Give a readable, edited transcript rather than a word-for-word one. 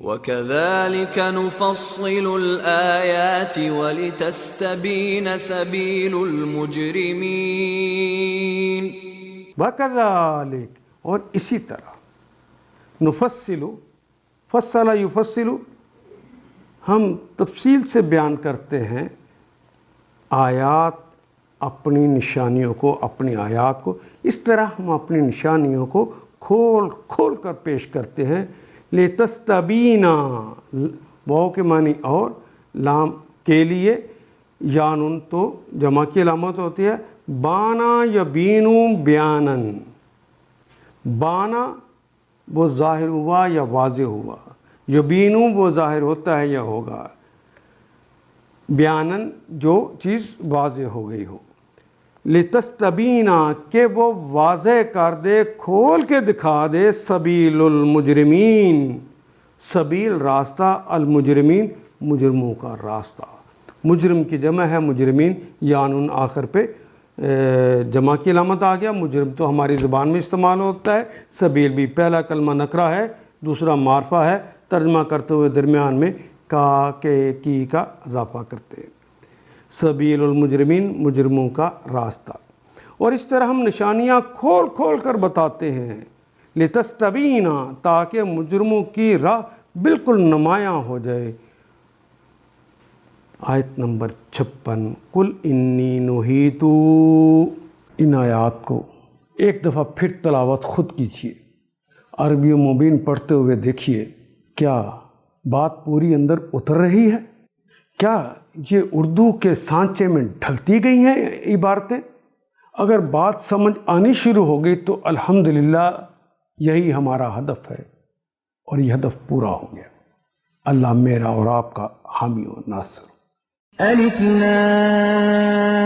وَكَذَلِكَ نُفَصِّلُ الْآيَاتِ وَلِتَسْتَبِينَ سَبِيلُ الْمُجْرِمِينَ. وَكَذَلِكَ، اور اسی طرح، نفصل، فصل یفصل، ہم تفصیل سے بیان کرتے ہیں آیات، اپنی نشانیوں کو، اپنی آیات کو. اس طرح ہم اپنی نشانیوں کو کھول کھول کر پیش کرتے ہیں. لِتَسْتَبِينَ، واو کے معنی اور، لام کے لیے، یا نون تو جمع کی علامت ہوتی ہے. بانا یبینو بیانن، بانا وہ ظاہر ہوا یا واضح ہوا، یبینو وہ ظاہر ہوتا ہے یا ہوگا، بیانن جو چیز واضح ہو گئی ہو. لِتَسْتَبِينَ، کہ وہ واضح کر دے، کھول کے دکھا دے، سبیل المجرمین، سبیل راستہ، المجرمین مجرموں کا راستہ. مجرم کی جمع ہے مجرمین، یانون آخر پہ جمع کی علامت آ گیا. مجرم تو ہماری زبان میں استعمال ہوتا ہے. سبیل بھی پہلا کلمہ نکرہ ہے، دوسرا معرفہ ہے. ترجمہ کرتے ہوئے درمیان میں کا، کے، کی کا اضافہ کرتے ہیں. سبیل المجرمین، مجرموں کا راستہ. اور اس طرح ہم نشانیاں کھول کھول کر بتاتے ہیں. لِتَسْتَبِينَ، تاکہ مجرموں کی راہ بالکل نمایاں ہو جائے. آیت نمبر 56. قُلْ إِنِّي نُهِیتُ، ان آیات کو ایک دفعہ پھر تلاوت خود کیجیے، عربی مبین پڑھتے ہوئے دیکھیے. کیا بات پوری اندر اتر رہی ہے؟ کیا یہ اردو کے سانچے میں ڈھلتی گئی ہیں عبارتیں؟ اگر بات سمجھ آنی شروع ہو گئی تو الحمدللہ یہی ہمارا ہدف ہے، اور یہ ہدف پورا ہو گیا. اللہ میرا اور آپ کا حامی و ناصر. الف لام